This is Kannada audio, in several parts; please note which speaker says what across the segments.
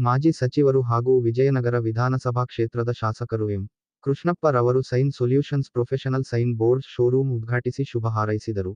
Speaker 1: ಮಾಜಿ ಸಚಿವರು ಹಾಗೂ ವಿಜಯನಗರ ವಿಧಾನಸಭಾ ಕ್ಷೇತ್ರದ ಶಾಸಕರು ಎಂ. ಕೃಷ್ಣಪ್ಪ ರವರು sign solutions professional sign board showroom ಉದ್ಘಾಟಿಸಿ ಶುಭ ಹಾರೈಸಿದರು.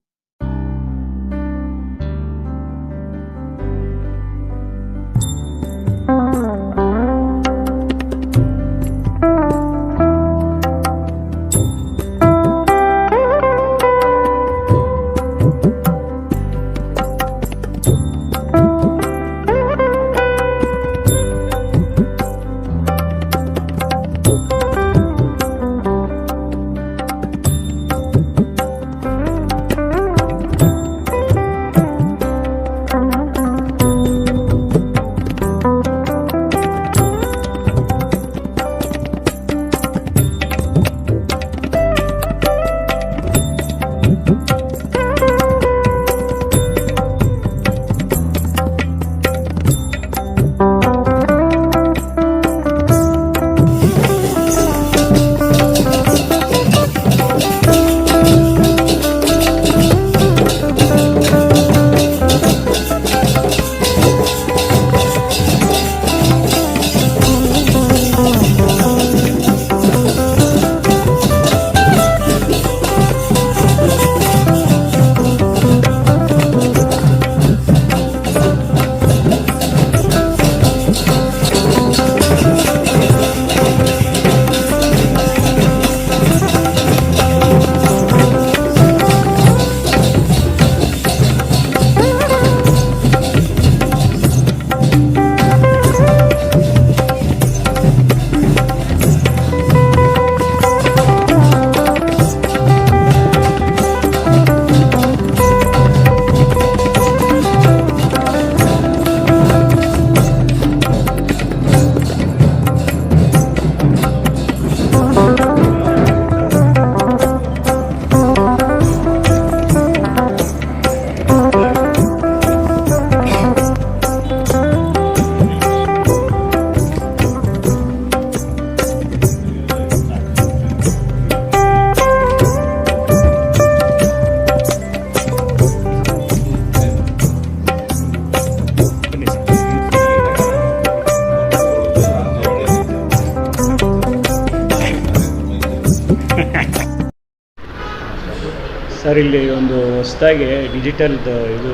Speaker 2: ಸರ್, ಇಲ್ಲಿ ಒಂದು ಹೊಸದಾಗಿ ಡಿಜಿಟಲ್ದು ಇದು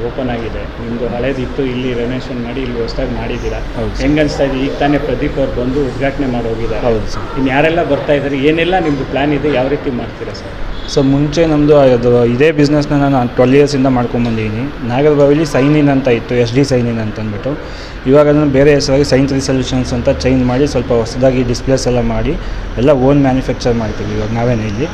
Speaker 2: ಓಪನ್ ಆಗಿದೆ. ನಿಮ್ಮದು ಹಳೇದಿತ್ತು, ಇಲ್ಲಿ ರೆನೋವೇಷನ್ ಮಾಡಿ ಇಲ್ಲಿ ಹೊಸದಾಗಿ ಮಾಡಿದ್ದೀರಾ. ಹೆಂಗೆ ಅನಿಸ್ತಾ ಇದೆ? ಈಗ ತಾನೇ ಪ್ರದೀಪ್ ಅವ್ರು ಬಂದು ಉದ್ಘಾಟನೆ ಮಾಡಿ ಹೋಗಿದ್ದಾರೆ.
Speaker 3: ಹೌದು ಸರ್.
Speaker 2: ಇನ್ನು ಯಾರೆಲ್ಲ ಬರ್ತಾ ಇದ್ದಾರೆ, ಏನೆಲ್ಲ ನಿಮ್ಮದು ಪ್ಲ್ಯಾನ್ ಇದೆ, ಯಾವ ರೀತಿ ಮಾಡ್ತೀರಾ ಸರ್?
Speaker 3: ಸೊ ಮುಂಚೆ ನಮ್ಮದು ಅದು ಇದೇ ಬಿಸ್ನೆಸ್ನ ನಾನು 12 ಇಯರ್ಸಿಂದ ಮಾಡ್ಕೊಂಬಂದಿದ್ದೀನಿ. ನಾಗರಬಾವಿಲಿ ಸೈನ್ ಇನ್ ಅಂತ ಇತ್ತು, SD ಸೈನ್ ಇನ್ ಅಂತಂದ್ಬಿಟ್ಟು. ಇವಾಗ ಅದನ್ನು ಬೇರೆ ಹೆಸರಾಗಿ ಸೈನ್ 3 ಸೊಲ್ಯೂಷನ್ಸ್ ಅಂತ ಚೇಂಜ್ ಮಾಡಿ ಸ್ವಲ್ಪ ಹೊಸದಾಗಿ ಡಿಸ್ಪ್ಲೇಸ್ ಎಲ್ಲ ಮಾಡಿ ಎಲ್ಲ ಓನ್ ಮ್ಯಾನುಫ್ಯಾಕ್ಚರ್ ಮಾಡ್ತೀವಿ ಇವಾಗ ನಾವೇನೇ ಇಲ್ಲಿ.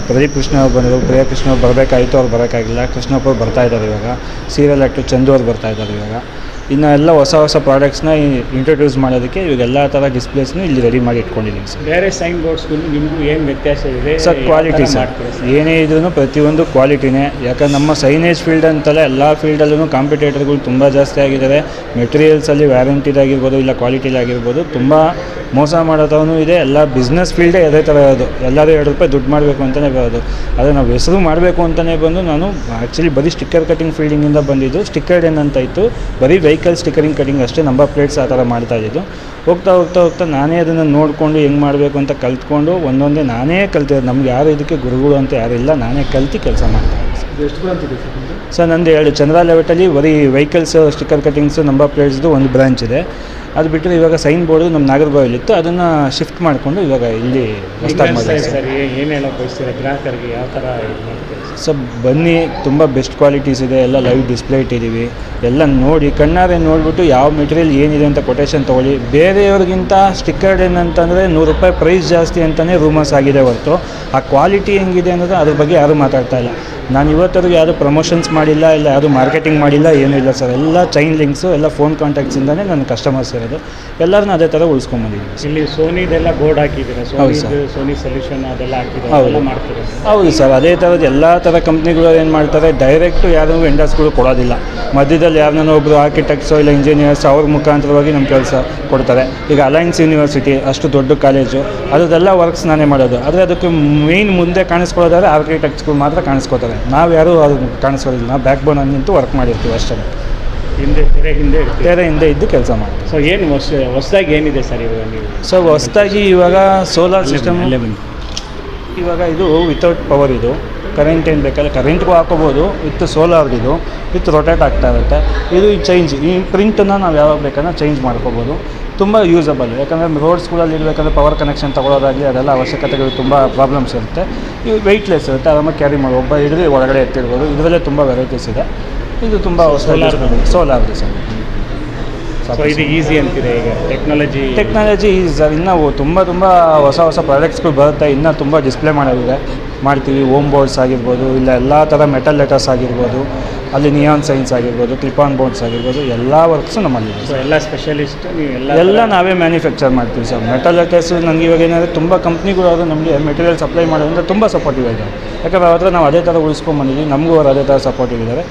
Speaker 3: ಪ್ರದೀಪ್ ಕೃಷ್ಣ ಅವ್ರು ಬಂದರು, ಪ್ರಿಯಕೃಷ್ಣ ಅವ್ರು ಬರಬೇಕಾಯಿತು, ಅವ್ರು ಬರೋಕ್ಕಾಗಿಲ್ಲ. ಕೃಷ್ಣಪ್ಪ ಅವ್ರು ಬರ್ತಾಯಿದ್ದಾರೆ ಇವಾಗ. ಸೀರಿಯಲ್ ಆ್ಯಕ್ಟರ್ ಚಂದು ಅವ್ರು ಬರ್ತಾಯಿದ್ದಾರೆ ಇವಾಗ. ಇನ್ನು ಎಲ್ಲ ಹೊಸ ಪ್ರಾಡಕ್ಟ್ಸ್ನ ಇಂಟ್ರೊಡ್ಯೂಸ್ ಮಾಡೋದಕ್ಕೆ ಇವಾಗ ಎಲ್ಲ ಥರ ಡಿಸ್ಪ್ಲೇಸ್ನು ಇಲ್ಲಿ ರೆಡಿ ಮಾಡಿ ಇಟ್ಕೊಂಡಿದ್ದೀನಿ ಸರ್.
Speaker 2: ಬೇರೆ ಸೈನ್ ಬೋರ್ಡ್ಸ್ಗೂ ನಿಮಗೂ ಏನು ವ್ಯತ್ಯಾಸ ಇದೆ
Speaker 3: ಸರ್? ಕ್ವಾಲಿಟಿ ಸರ್, ಏನೇ ಇದ್ರೂ ಪ್ರತಿಯೊಂದು ಕ್ವಾಲಿಟಿನೇ. ಯಾಕಂದ್ರೆ ನಮ್ಮ ಸೈನೇಜ್ ಫೀಲ್ಡ್ ಅಂತಲ್ಲ, ಎಲ್ಲ ಫೀಲ್ಡಲ್ಲೂ ಕಾಂಪಿಟೇಟರ್ಗಳು ತುಂಬ ಜಾಸ್ತಿ ಆಗಿದ್ದಾರೆ. ಮೆಟೀರಿಯಲ್ಸಲ್ಲಿ ವ್ಯಾರಂಟಿದಾಗಿರ್ಬೋದು, ಇಲ್ಲ ಕ್ವಾಲಿಟಿಲಾಗಿರ್ಬೋದು, ತುಂಬ ಮೋಸ ಮಾಡೋದವನು ಇದೆ. ಎಲ್ಲ ಬಿಸ್ನೆಸ್ ಫೀಲ್ಡೇ ಅದೇ ಥರ ಇರೋದು. ಎಲ್ಲರೂ ₹2 ದುಡ್ಡು ಮಾಡಬೇಕು ಅಂತಲೇ ಬರೋದು. ಆದರೆ ನಾವು ಹೆಸರು ಮಾಡಬೇಕು ಅಂತಲೇ ಬಂದು ನಾನು ಆ್ಯಕ್ಚುಲಿ ಬರೀ ಸ್ಟಿಕ್ಕರ್ ಕಟಿಂಗ್ ಫೀಲ್ಡಿಂಗಿಂದ ಬಂದಿದ್ದು. ಸ್ಟಿಕ್ಕರ್ಡ್ ಏನಂತ ಇತ್ತು, ಬರೀ ವೆಹಿಕಲ್ ಸ್ಟಿಕ್ಕರಿಂಗ್ ಕಟಿಂಗ್ ಅಷ್ಟೇ, ನಂಬರ್ ಪ್ಲೇಟ್ಸ್ ಆ ಥರ ಮಾಡ್ತಾಯಿದ್ದು. ಹೋಗ್ತಾ ನಾನೇ ಅದನ್ನು ನೋಡಿಕೊಂಡು ಹೆಂಗೆ ಮಾಡಬೇಕು ಅಂತ ಕಲ್ತ್ಕೊಂಡು ಒಂದೊಂದೇ ನಾನೇ ಕಲ್ತಿರೋದು. ನಮ್ಗೆ ಯಾರು ಇದಕ್ಕೆ ಗುರುಗಳು ಅಂತ ಯಾರಿಲ್ಲ, ನಾನೇ ಕಲ್ತು ಕೆಲಸ ಮಾಡ್ತೀನಿ.
Speaker 2: ಎಷ್ಟು ಬ್ರಾಂಚಿದೆ
Speaker 3: ಸರ್? ನಂದು 2 ಚಂದ್ರ ಲೆವೆಟಲ್ಲಿ ಬರೀ ವೆಹಿಕಲ್ಸ್ ಸ್ಟಿಕ್ಕರ್ ಕಟಿಂಗ್ಸು ನಂಬರ್ ಪ್ಲೇಟ್ಸ್ದು ಒಂದು ಬ್ರಾಂಚ್ ಇದೆ. ಅದು ಬಿಟ್ಟರೆ ಇವಾಗ ಸೈನ್ ಬೋರ್ಡು ನಮ್ಮ ನಾಗರಬಾವಿಲಿತ್ತು, ಅದನ್ನು ಶಿಫ್ಟ್ ಮಾಡಿಕೊಂಡು ಇವಾಗ ಇಲ್ಲಿ ಹೊಸದಾಗಿ ಮಾಡಿದೆ
Speaker 2: ಸರ್. ಏನೆಲ್ಲ ಬಯಸ್ತೀರಾ ಗ್ರಾಹಕರಿಗೆ, ಯಾವ ಥರ ಇದು ಮಾಡ್ತೀರಾ
Speaker 3: ಸರ್? ಬನ್ನಿ, ತುಂಬ ಬೆಸ್ಟ್ ಕ್ವಾಲಿಟೀಸ್ ಇದೆ. ಎಲ್ಲ ಲೈವ್ ಡಿಸ್ಪ್ಲೇ ಇಟ್ಟಿದ್ದೀವಿ. ಎಲ್ಲ ನೋಡಿ, ಕಣ್ಣಾರೆ ನೋಡಿಬಿಟ್ಟು ಯಾವ ಮೆಟೀರಿಯಲ್ ಏನಿದೆ ಅಂತ ಕೊಟೇಶನ್ ತೊಗೊಳ್ಳಿ. ಬೇರೆಯವ್ರಿಗಿಂತ ಸ್ಟಿಕ್ಕರ್ಡ್ ಏನಂತಂದರೆ ₹100 ಪ್ರೈಸ್ ಜಾಸ್ತಿ ಅಂತಲೇ ರೂಮರ್ಸ್ ಆಗಿದೆ ಹೊರತು ಆ ಕ್ವಾಲಿಟಿ ಹೆಂಗಿದೆ ಅನ್ನೋದು ಅದ್ರ ಬಗ್ಗೆ ಯಾರೂ ಮಾತಾಡ್ತಾ ಇಲ್ಲ. ನಾನು ಇವತ್ತರೆಗೂ ಯಾವುದು ಪ್ರಮೋಷನ್ಸ್ ಮಾಡಿಲ್ಲ, ಇಲ್ಲ ಯಾವುದು ಮಾರ್ಕೆಟಿಂಗ್ ಮಾಡಿಲ್ಲ, ಏನೂ ಇಲ್ಲ ಸರ್. ಎಲ್ಲ ಚೈನ್ ಲಿಂಕ್ಸು, ಎಲ್ಲ ಫೋನ್ ಕಾಂಟ್ಯಾಕ್ಟ್ಸಿಂದನೇ ನನ್ನ ಕಸ್ಟಮರ್ಸ್ ಇರೋದು. ಎಲ್ಲರನ್ನ ಅದೇ ಥರ ಉಳಿಸ್ಕೊಂಬಂದಿದ್ದೀನಿ.
Speaker 2: ಇಲ್ಲಿ ಸೋನಿದೆಲ್ಲ ಬೋರ್ಡ್ ಹಾಕಿದ್ದೀರಾ? ಸೋನಿ ಸೊಲ್ಯೂಷನ್ ಅದೆಲ್ಲ ಹಾಕಿದ್ದಾರೆ.
Speaker 3: ಹೌದು
Speaker 2: ಮಾಡ್ತೀರಾ?
Speaker 3: ಹೌದು ಸರ್. ಅದೇ ಥರದ್ದು ಎಲ್ಲ ಥರ ಕಂಪ್ನಿಗಳು ಏನು ಮಾಡ್ತಾರೆ, ಡೈರೆಕ್ಟು ಯಾರು ವೆಂಡರ್ಸ್ಗಳು ಕೊಡೋದಿಲ್ಲ. ಮಧ್ಯದಲ್ಲಿ ಯಾರನ್ನ ಒಬ್ಬರು ಆರ್ಕಿಟೆಕ್ಟ್ಸೋ ಇಲ್ಲ ಇಂಜಿನಿಯರ್ಸ್ ಅವ್ರ ಮುಖಾಂತರವಾಗಿ ನಮ್ಮ ಕೆಲಸ ಕೊಡ್ತಾರೆ. ಈಗ ಅಲೈನ್ಸ್ ಯೂನಿವರ್ಸಿಟಿ ಅಷ್ಟು ದೊಡ್ಡ ಕಾಲೇಜು, ಅದೆಲ್ಲ ವರ್ಕ್ಸ್ ನಾನೇ ಮಾಡೋದು. ಆದರೆ ಅದಕ್ಕೆ ಮೇಯ್ನ್ ಮುಂದೆ ಕಾಣಿಸ್ಕೊಳ್ಳೋದಾದ್ರೆ ಆರ್ಕಿಟೆಕ್ಟ್ಸ್ಗಳು ಮಾತ್ರ ಕಾಣಿಸ್ಕೋತಾರೆ. ನಾವು ಯಾರೂ ಅದು ಕಾಣಿಸ್ಕೊಳ್ಳೋದಿಲ್ಲ. ನಾವು ಬ್ಯಾಕ್ ಬೋನ್ ನಿಂತು ವರ್ಕ್ ಮಾಡಿರ್ತೀವಿ ಅಷ್ಟೇ.
Speaker 2: ಹಿಂದೆ ತೆರೆ ಹಿಂದೆ ಇರ್ತೀವಿ.
Speaker 3: ತೆರೆ ಹಿಂದೆ ಇದ್ದು ಕೆಲಸ ಮಾಡ್ತೀವಿ.
Speaker 2: ಸೊ ಏನು ಹೊಸದಾಗಿ ಏನಿದೆ ಸರ್ ಇವಾಗ ನೀವು?
Speaker 3: ಸೊ ಹೊಸ್ದಾಗಿ ಇವಾಗ ಸೋಲಾರ್ ಸಿಸ್ಟಮ್,
Speaker 2: ಅಲ್ಲೇ ಬನ್ನಿ.
Speaker 3: ಇವಾಗ ಇದು ವಿತೌಟ್ ಪವರ್, ಇದು ಕರೆಂಟ್ ಏನು ಬೇಕಾದ್ರೆ ಕರೆಂಟ್ಗೂ ಹಾಕೋಬೋದು, ವಿತ್ ಸೋಲಾರ್ದಿದು ವಿತ್ ರೊಟೇಟ್ ಆಗ್ತಾ ಇರುತ್ತೆ. ಇದು ಚೇಂಜ್, ಈ ಪ್ರಿಂಟನ್ನು ನಾವು ಯಾವಾಗ ಬೇಕಾದ್ರೆ ಚೇಂಜ್ ಮಾಡ್ಕೋಬೋದು. ತುಂಬ ಯೂಸಬಲ್, ಯಾಕಂದರೆ ರೋಡ್ಸ್ಗಳಲ್ಲಿ ಇರಬೇಕಂದ್ರೆ ಪವರ್ ಕನೆಕ್ಷನ್ ತೊಗೊಳೋದಾಗಲಿ ಅದೆಲ್ಲ ಅವಶ್ಯಕತೆಗಳು ತುಂಬ ಪ್ರಾಬ್ಲಮ್ಸ್ ಇರುತ್ತೆ. ಇದು ವೆಯ್ಟ್ಲೆಸ್ ಇರುತ್ತೆ, ಆರಾಮಾಗಿ ಕ್ಯಾರಿ ಮಾಡಿ ಒಬ್ಬ ಹಿಡಿದು ಒಳಗಡೆ ಎತ್ತಿರ್ಬೋದು. ಇದರಲ್ಲೇ ತುಂಬ ವೆರೈಟೀಸ್ ಇದೆ. ಇದು ತುಂಬ ಸೋಲಾರ್ದು ಸರ್.
Speaker 2: ಸೊ ಇದು ಈಸಿ ಅಂತೀರಾ ಈಗ
Speaker 3: ಟೆಕ್ನಾಲಜಿ ಈಸ್ ಇನ್ನೂ ತುಂಬ ಹೊಸ ಪ್ರಾಡಕ್ಟ್ಸ್ಗಳು ಬರುತ್ತೆ. ಇನ್ನೂ ತುಂಬ ಡಿಸ್ಪ್ಲೇ ಮಾಡ್ತೀವಿ. ಹೋಮ್ ಬೋರ್ಡ್ಸ್ ಆಗಿರ್ಬೋದು, ಇಲ್ಲ ಎಲ್ಲ ಥರ ಮೆಟಲ್ ಲೆಟರ್ಸ್ ಆಗಿರ್ಬೋದು, ಅಲ್ಲಿ ನಿಯಾನ್ ಸೈನ್ಸ್ ಆಗಿರ್ಬೋದು, ಕ್ಲಿಪ್ ಆನ್ ಬೋರ್ಡ್ಸ್ ಆಗಿರ್ಬೋದು, ಎಲ್ಲ ವರ್ಕ್ಸು ನಮ್ಮಲ್ಲಿದೆ.
Speaker 2: ಸೊ ಎಲ್ಲ ಸ್ಪೆಷಲಿಸ್ಟ್ ನೀವು
Speaker 3: ಎಲ್ಲ ನಾವೇ ಮ್ಯಾನುಫ್ಯಾಕ್ಚರ್ ಮಾಡ್ತೀವಿ ಸರ್. ಮೆಟಲ್ ಲೆಟರ್ಸ್ ನನಗೆ ಇವಾಗ ಏನಾದರೂ ತುಂಬ ಕಂಪ್ನಿಗಳು ಅವರು ನಮಗೆ ಮೆಟೀರಿಯಲ್ ಸಪ್ಲೈ ಮಾಡೋದ್ರಿಂದ ತುಂಬ ಸಪೋರ್ಟಿವ್ ಇದ್ದಾರೆ. ಯಾಕಂದರೆ ಅವ್ರ ಹತ್ರ ನಾವು ಅದೇ ಥರ ಉಳಿಸ್ಕೊಂಡ್ಬಂದಿದ್ದೀವಿ, ನಮಗೂ ಅವ್ರು ಅದೇ ಥರ ಸಪೋರ್ಟಿವ್ ಇದ್ದಾರೆ.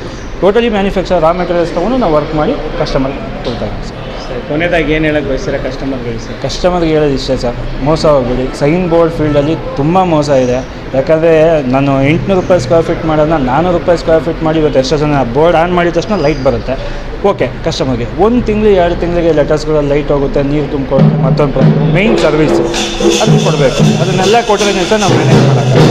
Speaker 3: ಟೋಟಲಿ ಮ್ಯಾನುಫ್ಯಾಕ್ಚರ್ ರಾ ಮೆಟೀರಿಯಲ್ಸ್ ತೊಗೊಂಡು ನಾವು ವರ್ಕ್ ಮಾಡಿ ಕಸ್ಟಮರ್ಗೆ ಕೊಡ್ತಾ ಇದ್ದೀವಿ ಸರ್.
Speaker 2: ಕೊನೆಯದಾಗಿ ಏನು ಹೇಳಕ್ಕೆ ಬಯಸ್ತೀರಾ ಕಸ್ಟಮರ್ಗಳಿಗೆ ಸರ್?
Speaker 3: ಕಸ್ಟಮರ್ಗೆ ಹೇಳೋದು ಇಷ್ಟೇ ಸರ್, ಮೋಸ ಹೋಗ್ಬೇಡಿ. ಸೈನ್ ಬೋರ್ಡ್ ಫೀಲ್ಡಲ್ಲಿ ತುಂಬ ಮೋಸ ಇದೆ. ಯಾಕಂದರೆ ನಾನು 800 ರೂಪಾಯಿ ಸ್ಕ್ವೇರ್ ಫೀಟ್ ಮಾಡೋದನ್ನ 400 ರೂಪಾಯಿ ಸ್ಕ್ವೇರ್ ಫೀಟ್ ಮಾಡಿ ಇವತ್ತು ಎಷ್ಟೋ ಜನ ಬೋರ್ಡ್ ಆನ್ ಮಾಡಿದ ತಕ್ಷಣ ಲೈಟ್ ಬರುತ್ತೆ. ಓಕೆ, ಕಸ್ಟಮರ್ಗೆ 1 ತಿಂಗಳು 2 ತಿಂಗಳಿಗೆ ಲೆಟರ್ಸ್ಗಳಲ್ಲಿ ಲೈಟ್ ಹೋಗುತ್ತೆ, ನೀರು ತುಂಬಿಕೊಳ್ಳುತ್ತೆ, ಮತ್ತೊಂದು ಪ್ರಾಬ್ಲಮ್, ಮೇಯ್ನ್ ಸರ್ವಿಸು ಅದು ಕೊಡಬೇಕು. ಅದನ್ನೆಲ್ಲ ಕೊಟ್ಟರೆ ಸಹ ನಾವು ಮ್ಯಾನೇಜ್ ಮಾಡೋಕ್ಕೆ